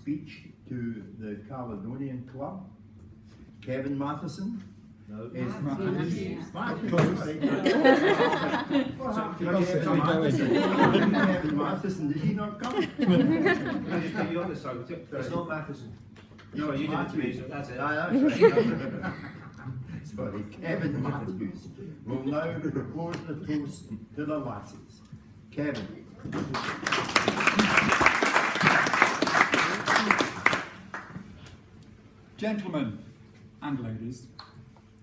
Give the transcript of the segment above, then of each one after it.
speech to the Caledonian Club. Kevin Matheson. No. Is Matthews. Kevin Matheson, did he not come? You're on the subject. It's not Matheson. No, you did it to me, so that's it. That's right. Sorry, Kevin Matthews will now propose the toast to the lasses. Kevin. Gentlemen and ladies,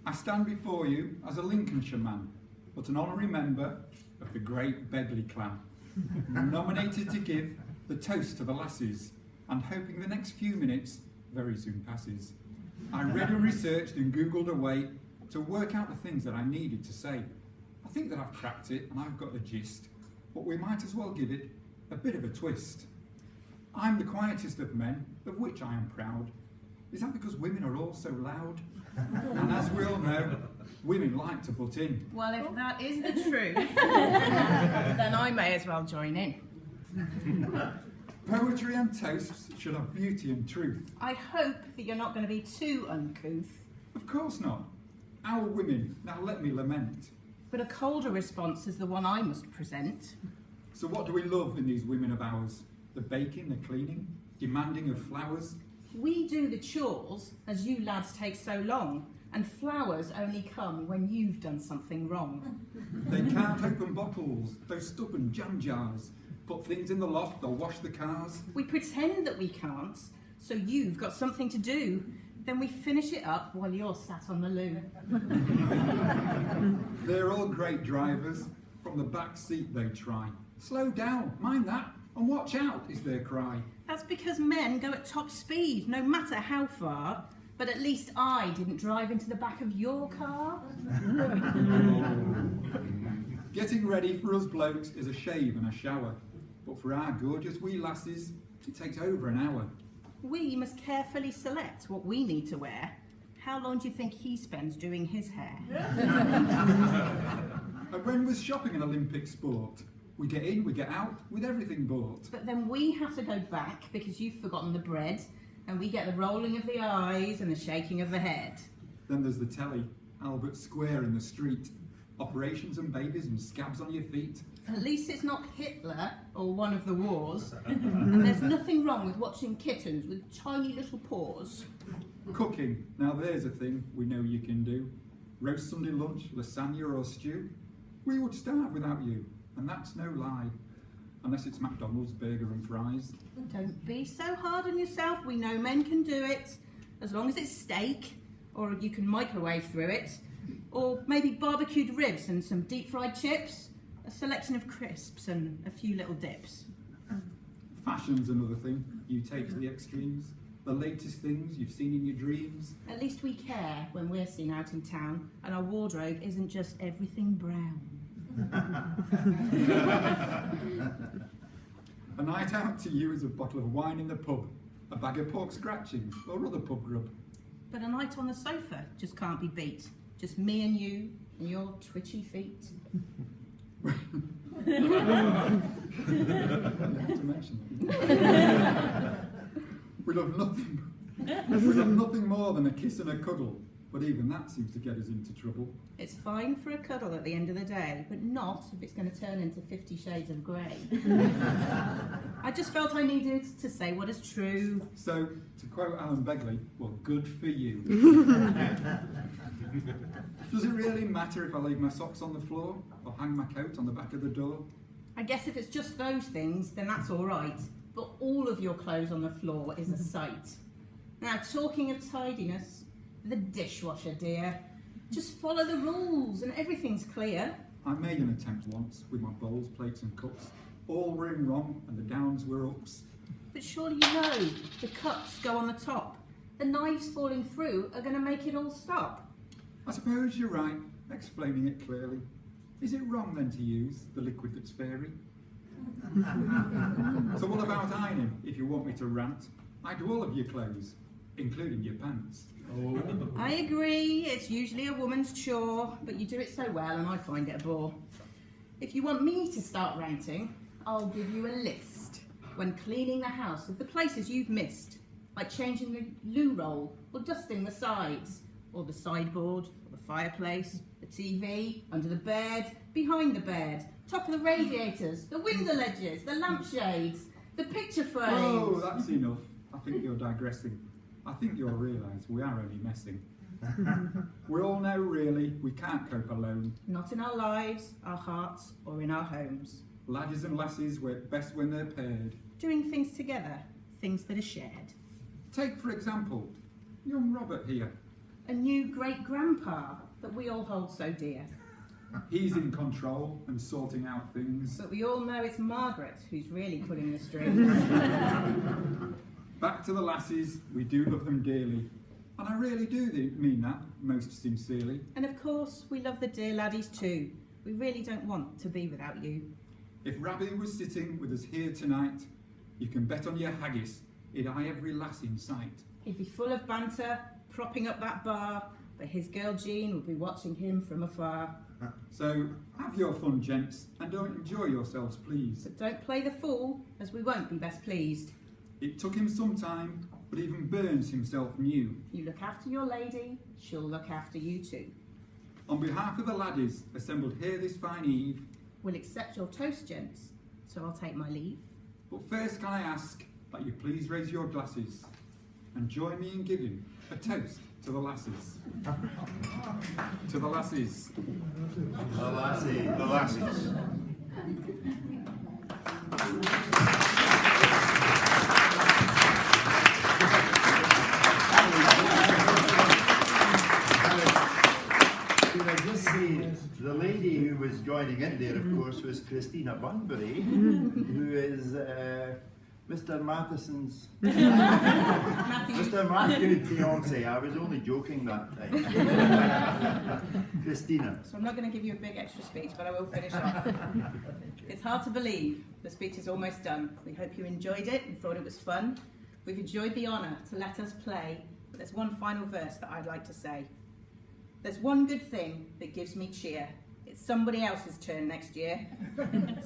I stand before you as a Lincolnshire man, but an honorary member of the great Begley clan, nominated to give the toast to the lasses, and hoping the next few minutes very soon passes. I read and researched and Googled away to work out the things that I needed to say. I think that I've cracked it and I've got the gist, but we might as well give it a bit of a twist. I'm the quietest of men, of which I am proud. Is that because women are all so loud? And as we all know, women like to butt in. Well, if that is the truth, then I may as well join in. Poetry and toasts should have beauty and truth. I hope that you're not going to be too uncouth. Of course not. Our women, now let me lament. But a colder response is the one I must present. So what do we love in these women of ours? The baking, the cleaning, demanding of flowers? We do the chores as you lads take so long, and flowers only come when you've done something wrong. They can't open bottles, those stubborn jam jars. Put things in the loft or wash the cars. We pretend that we can't, so you've got something to do. Then we finish it up while you're sat on the loo. They're all great drivers. From the back seat they try. Slow down, mind that, and watch out, is their cry. That's because men go at top speed, no matter how far. But at least I didn't drive into the back of your car. Getting ready for us blokes is a shave and a shower. But for our gorgeous wee lasses, it takes over an hour. We must carefully select what we need to wear. How long do you think he spends doing his hair? And when was shopping an Olympic sport? We get in, we get out, with everything bought. But then we have to go back because you've forgotten the bread, and we get the rolling of the eyes and the shaking of the head. Then there's the telly, Albert Square in the street. Operations and babies and scabs on your feet. At least it's not Hitler or one of the wars. And there's nothing wrong with watching kittens with tiny little paws. Cooking, now there's a thing we know you can do. Roast Sunday lunch, lasagna or stew. We would starve without you, and that's no lie. Unless it's McDonald's burger and fries. Don't be so hard on yourself, we know men can do it. As long as it's steak, or you can microwave through it. Or maybe barbecued ribs and some deep fried chips. A selection of crisps and a few little dips. Fashion's another thing you take to the extremes. The latest things you've seen in your dreams. At least we care when we're seen out in town, and our wardrobe isn't just everything brown. A night out to you is a bottle of wine in the pub, a bag of pork scratchings or other pub grub. But a night on the sofa just can't be beat. Just me and you and your twitchy feet. You have to mention that. We love nothing more than a kiss and a cuddle, but even that seems to get us into trouble. It's fine for a cuddle at the end of the day, but not if it's going to turn into 50 Shades of Grey. I just felt I needed to say what is true. So, to quote Alan Begley, well, good for you. Does it really matter if I leave my socks on the floor or hang my coat on the back of the door? I guess if it's just those things, then that's all right. But all of your clothes on the floor is a sight. Now, talking of tidiness, the dishwasher, dear. Just follow the rules and everything's clear. I made an attempt once with my bowls, plates and cups. All were in wrong and the downs were ups. But surely you know the cups go on the top. The knives falling through are going to make it all stop. I suppose you're right, explaining it clearly. Is it wrong then to use the liquid that's fairy? So what about ironing, if you want me to rant? I do all of your clothes, including your pants. Oh. I agree, it's usually a woman's chore, but you do it so well and I find it a bore. If you want me to start ranting, I'll give you a list. when cleaning the house of the places you've missed, like changing the loo roll or dusting the sides, or the sideboard, or the fireplace, the TV, under the bed, behind the bed, top of the radiators, the window ledges, the lampshades, the picture frames. Oh, that's enough. I think you're digressing. I think you'll realise we are only messing. We all know, really, we can't cope alone. Not in our lives, our hearts, or in our homes. Laddies and lassies work best when they're paired. Doing things together, things that are shared. Take, for example, young Robert here. A new great-grandpa that we all hold so dear. He's in control and sorting out things. But we all know it's Margaret who's really pulling the strings. Back to the lassies, we do love them dearly. And I really do mean that, most sincerely. And of course, we love the dear laddies too. We really don't want to be without you. If Rabbi was sitting with us here tonight, you can bet on your haggis he'd eye every lass in sight. He'd be full of banter, propping up that bar, but his girl Jean would be watching him from afar. So, have your fun, gents, and don't enjoy yourselves, please. But don't play the fool, as we won't be best pleased. It took him some time, but even Burns himself knew. You look after your lady, she'll look after you too. On behalf of the laddies assembled here this fine eve, We'll accept your toast, gents, so I'll take my leave. but first can I ask that you please raise your glasses and join me in giving a toast to the lasses. To the lassies. The lassie, the lassies. Can I just say, the lady who was joining in there, of course, was Christina Bunbury, who is Mr. Matheson's Mr. Matthew's fiance. I was only joking that time. Christina. So I'm not going to give you a big extra speech, but I will finish off. It's hard to believe the speech is almost done. We hope you enjoyed it and thought it was fun. We've enjoyed the honour to let us play, but there's one final verse that I'd like to say. There's one good thing that gives me cheer. It's somebody else's turn next year.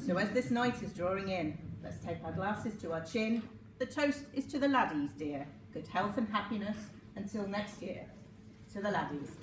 So as this night is drawing in, let's take our glasses to our chin. The toast is to the laddies, dear. Good health and happiness until next year. To the laddies.